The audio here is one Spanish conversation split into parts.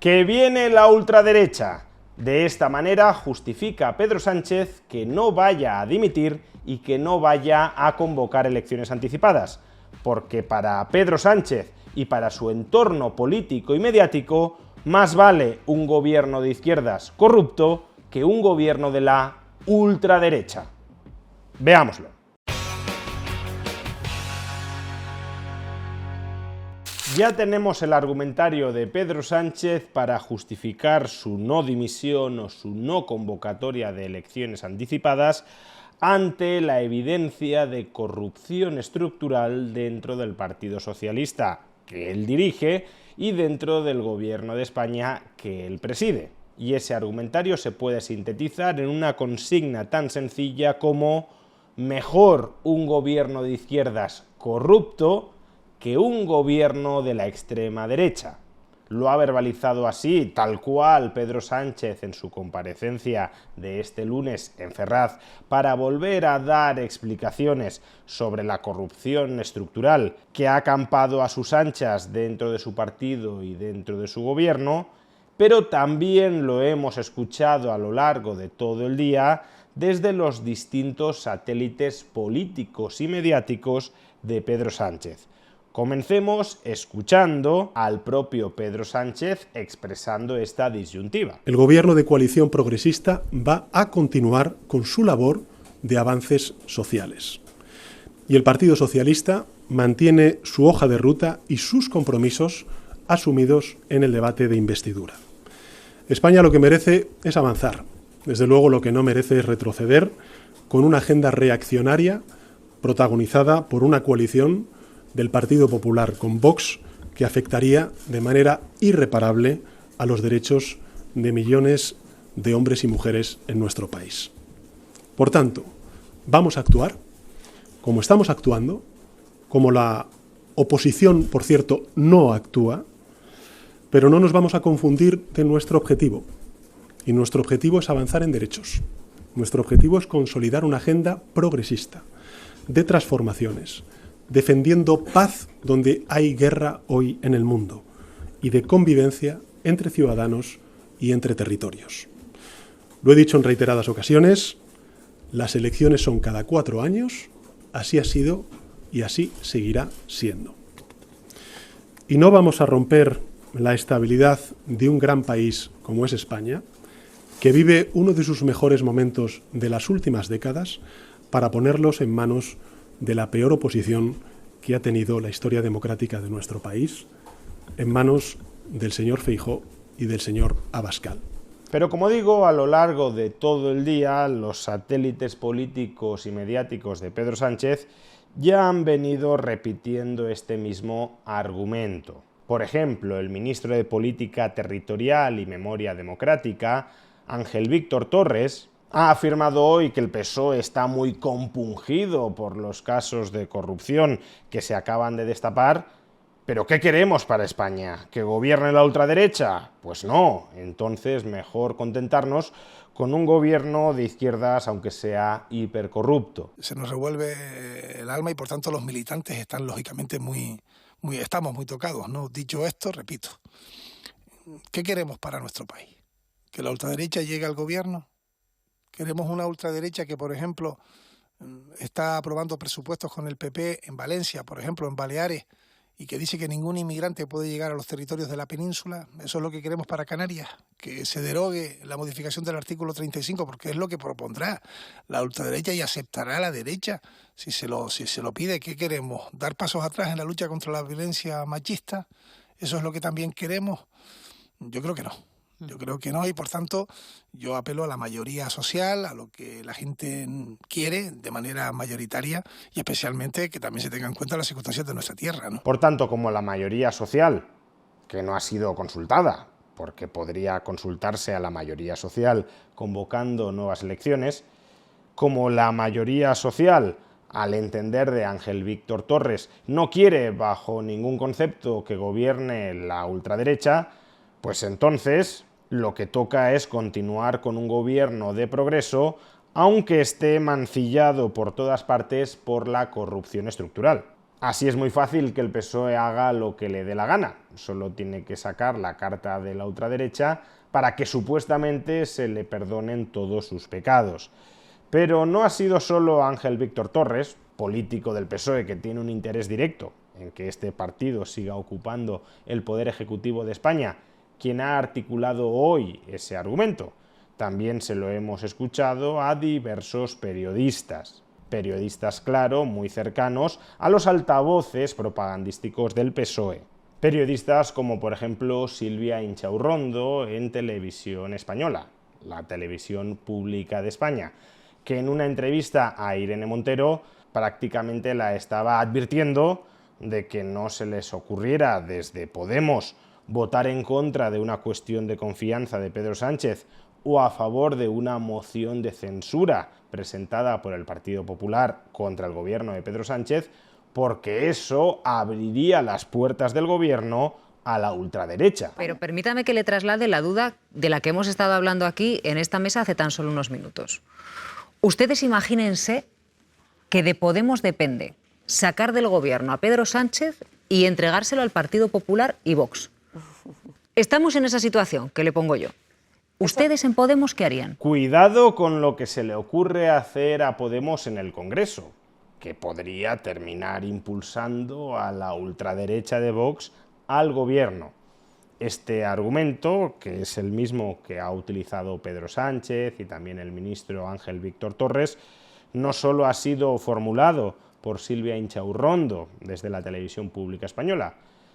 Que viene la ultraderecha. De esta manera justifica a Pedro Sánchez que no vaya a dimitir y que no vaya a convocar elecciones anticipadas, porque para Pedro Sánchez y para su entorno político y mediático, más vale un gobierno de izquierdas corrupto que un gobierno de la ultraderecha. Veámoslo. Ya tenemos el argumentario de Pedro Sánchez para justificar su no dimisión o su no convocatoria de elecciones anticipadas ante la evidencia de corrupción estructural dentro del Partido Socialista, que él dirige, y dentro del Gobierno de España, que él preside. Y ese argumentario se puede sintetizar en una consigna tan sencilla como: mejor un gobierno de izquierdas corrupto que un gobierno de la extrema derecha. Lo ha verbalizado así, tal cual, Pedro Sánchez en su comparecencia de este lunes en Ferraz, para volver a dar explicaciones sobre la corrupción estructural que ha acampado a sus anchas dentro de su partido y dentro de su gobierno, pero también lo hemos escuchado a lo largo de todo el día desde los distintos satélites políticos y mediáticos de Pedro Sánchez. Comencemos escuchando al propio Pedro Sánchez expresando esta disyuntiva. El gobierno de coalición progresista va a continuar con su labor de avances sociales. Y el Partido Socialista mantiene su hoja de ruta y sus compromisos asumidos en el debate de investidura. España lo que merece es avanzar. Desde luego lo que no merece es retroceder con una agenda reaccionaria protagonizada por una coalición del Partido Popular con Vox que afectaría de manera irreparable a los derechos de millones de hombres y mujeres en nuestro país. Por tanto, vamos a actuar como estamos actuando, como la oposición, por cierto, no actúa, pero no nos vamos a confundir de nuestro objetivo. Y nuestro objetivo es avanzar en derechos. Nuestro objetivo es consolidar una agenda progresista, de transformaciones, defendiendo paz donde hay guerra hoy en el mundo y de convivencia entre ciudadanos y entre territorios. Lo he dicho en reiteradas ocasiones, las elecciones son cada 4 años, así ha sido y así seguirá siendo. Y no vamos a romper la estabilidad de un gran país como es España, que vive uno de sus mejores momentos de las últimas décadas, para ponerlos en manos de la peor oposición que ha tenido la historia democrática de nuestro país, en manos del señor Feijóo y del señor Abascal. Pero como digo, a lo largo de todo el día, los satélites políticos y mediáticos de Pedro Sánchez ya han venido repitiendo este mismo argumento. Por ejemplo, el ministro de Política Territorial y Memoria Democrática, Ángel Víctor Torres, ha afirmado hoy que el PSOE está muy compungido por los casos de corrupción que se acaban de destapar. ¿Pero qué queremos para España? ¿Que gobierne la ultraderecha? Pues no, entonces mejor contentarnos con un gobierno de izquierdas, aunque sea hipercorrupto. Se nos revuelve el alma y por tanto los militantes están lógicamente estamos muy tocados, ¿no? Dicho esto, repito, ¿qué queremos para nuestro país? ¿Que la ultraderecha llegue al gobierno? Queremos una ultraderecha que, por ejemplo, está aprobando presupuestos con el PP en Valencia, por ejemplo, en Baleares, y que dice que ningún inmigrante puede llegar a los territorios de la península. Eso es lo que queremos para Canarias, que se derogue la modificación del artículo 35, porque es lo que propondrá la ultraderecha y aceptará la derecha si se lo pide. ¿Qué queremos? ¿Dar pasos atrás en la lucha contra la violencia machista? ¿Eso es lo que también queremos? Yo creo que no. Yo creo que no, y por tanto yo apelo a la mayoría social, a lo que la gente quiere de manera mayoritaria y especialmente que también se tengan en cuenta las circunstancias de nuestra tierra, ¿no? Por tanto, como la mayoría social, que no ha sido consultada, porque podría consultarse a la mayoría social convocando nuevas elecciones, como la mayoría social, al entender de Ángel Víctor Torres, no quiere bajo ningún concepto que gobierne la ultraderecha, pues entonces lo que toca es continuar con un gobierno de progreso, aunque esté mancillado por todas partes por la corrupción estructural. Así es muy fácil que el PSOE haga lo que le dé la gana, solo tiene que sacar la carta de la ultraderecha para que supuestamente se le perdonen todos sus pecados. Pero no ha sido solo Ángel Víctor Torres, político del PSOE que tiene un interés directo en que este partido siga ocupando el poder ejecutivo de España, quien ha articulado hoy ese argumento. También se lo hemos escuchado a diversos periodistas. Periodistas, claro, muy cercanos a los altavoces propagandísticos del PSOE. Periodistas como, por ejemplo, Silvia Inchaurrondo en Televisión Española, la televisión pública de España, que en una entrevista a Irene Montero prácticamente la estaba advirtiendo de que no se les ocurriera desde Podemos votar en contra de una cuestión de confianza de Pedro Sánchez o a favor de una moción de censura presentada por el Partido Popular contra el gobierno de Pedro Sánchez, porque eso abriría las puertas del gobierno a la ultraderecha. Pero permítame que le traslade la duda de la que hemos estado hablando aquí en esta mesa hace tan solo unos minutos. Ustedes imagínense que de Podemos depende sacar del gobierno a Pedro Sánchez y entregárselo al Partido Popular y Vox. Estamos en esa situación que le pongo yo. ¿Ustedes en Podemos qué harían? Cuidado con lo que se le ocurre hacer a Podemos en el Congreso, que podría terminar impulsando a la ultraderecha de Vox al gobierno. Este argumento, que es el mismo que ha utilizado Pedro Sánchez y también el ministro Ángel Víctor Torres, no solo ha sido formulado por Silvia Inchaurrondo desde la televisión pública española,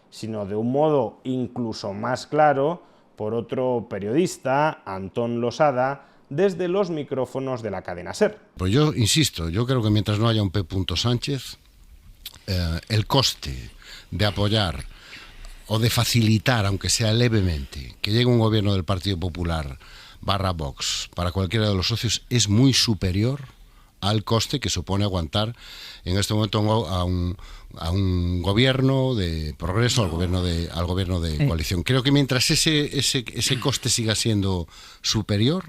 sino de un modo incluso más claro por otro periodista, Antón Losada, desde los micrófonos de la cadena SER. Pues yo insisto, yo creo que mientras no haya un P. Sánchez, el coste de apoyar o de facilitar, aunque sea levemente, que llegue un gobierno del Partido Popular / Vox para cualquiera de los socios es muy superior al coste que supone aguantar en este momento a un gobierno de progreso, al gobierno de coalición. Creo que mientras ese coste siga siendo superior,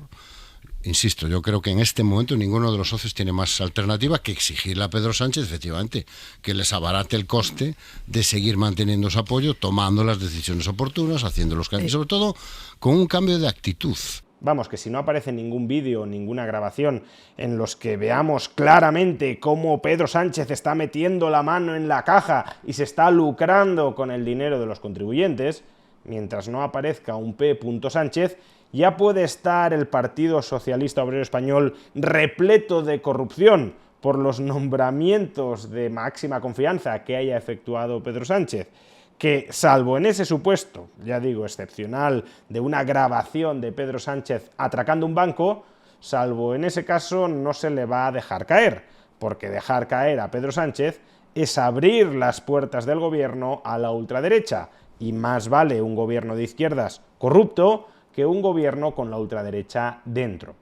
insisto, yo creo que en este momento ninguno de los socios tiene más alternativa que exigirle a Pedro Sánchez, efectivamente, que les abarate el coste de seguir manteniendo su apoyo, tomando las decisiones oportunas, haciendo los cambios, sobre todo con un cambio de actitud. Vamos, que si no aparece ningún vídeo, ninguna grabación en los que veamos claramente cómo Pedro Sánchez está metiendo la mano en la caja y se está lucrando con el dinero de los contribuyentes, mientras no aparezca un P. Sánchez, ya puede estar el Partido Socialista Obrero Español repleto de corrupción por los nombramientos de máxima confianza que haya efectuado Pedro Sánchez, que, salvo en ese supuesto, ya digo, excepcional, de una grabación de Pedro Sánchez atracando un banco, salvo en ese caso no se le va a dejar caer, porque dejar caer a Pedro Sánchez es abrir las puertas del gobierno a la ultraderecha, y más vale un gobierno de izquierdas corrupto que un gobierno con la ultraderecha dentro.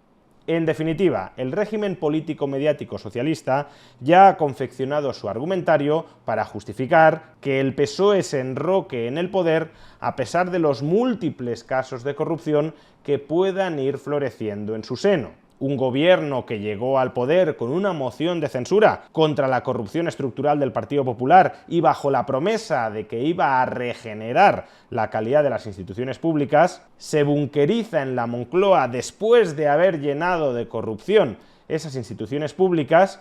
En definitiva, el régimen político-mediático socialista ya ha confeccionado su argumentario para justificar que el PSOE se enroque en el poder a pesar de los múltiples casos de corrupción que puedan ir floreciendo en su seno. Un gobierno que llegó al poder con una moción de censura contra la corrupción estructural del Partido Popular y bajo la promesa de que iba a regenerar la calidad de las instituciones públicas, se bunqueriza en la Moncloa después de haber llenado de corrupción esas instituciones públicas,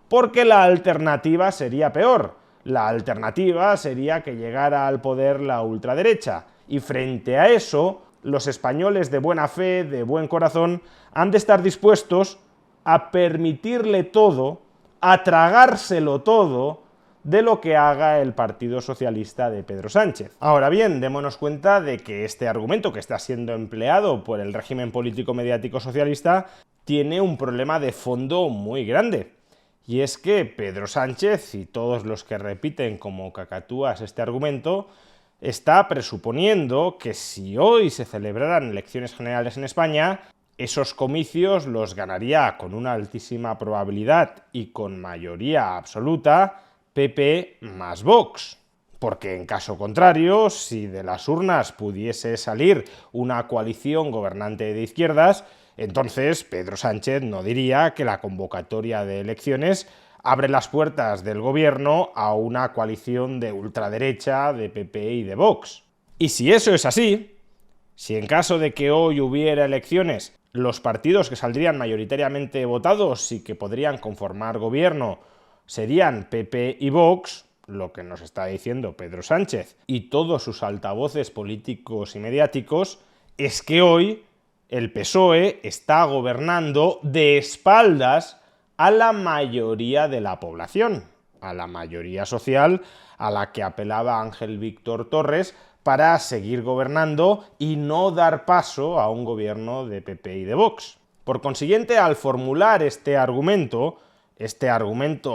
porque la alternativa sería peor. La alternativa sería que llegara al poder la ultraderecha, y frente a eso, los españoles de buena fe, de buen corazón, han de estar dispuestos a permitirle todo, a tragárselo todo, de lo que haga el Partido Socialista de Pedro Sánchez. Ahora bien, démonos cuenta de que este argumento que está siendo empleado por el régimen político-mediático socialista tiene un problema de fondo muy grande. Y es que Pedro Sánchez y todos los que repiten como cacatúas este argumento está presuponiendo que si hoy se celebraran elecciones generales en España, esos comicios los ganaría con una altísima probabilidad y con mayoría absoluta PP más Vox. Porque en caso contrario, si de las urnas pudiese salir una coalición gobernante de izquierdas, entonces Pedro Sánchez no diría que la convocatoria de elecciones abre las puertas del gobierno a una coalición de ultraderecha, de PP y de Vox. Y si eso es así, si en caso de que hoy hubiera elecciones, los partidos que saldrían mayoritariamente votados y que podrían conformar gobierno serían PP y Vox, lo que nos está diciendo Pedro Sánchez y todos sus altavoces políticos y mediáticos, es que hoy el PSOE está gobernando de espaldas a la mayoría de la población, a la mayoría social a la que apelaba Ángel Víctor Torres para seguir gobernando y no dar paso a un gobierno de PP y de Vox. Por consiguiente, al formular este argumento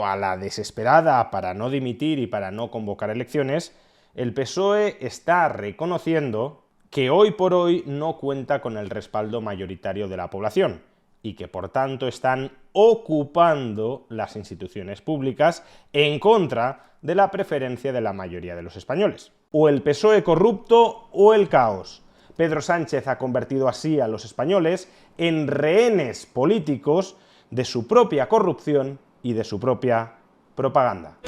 a la desesperada para no dimitir y para no convocar elecciones, el PSOE está reconociendo que hoy por hoy no cuenta con el respaldo mayoritario de la población y que por tanto están ocupando las instituciones públicas en contra de la preferencia de la mayoría de los españoles. O el PSOE corrupto o el caos. Pedro Sánchez ha convertido así a los españoles en rehenes políticos de su propia corrupción y de su propia propaganda.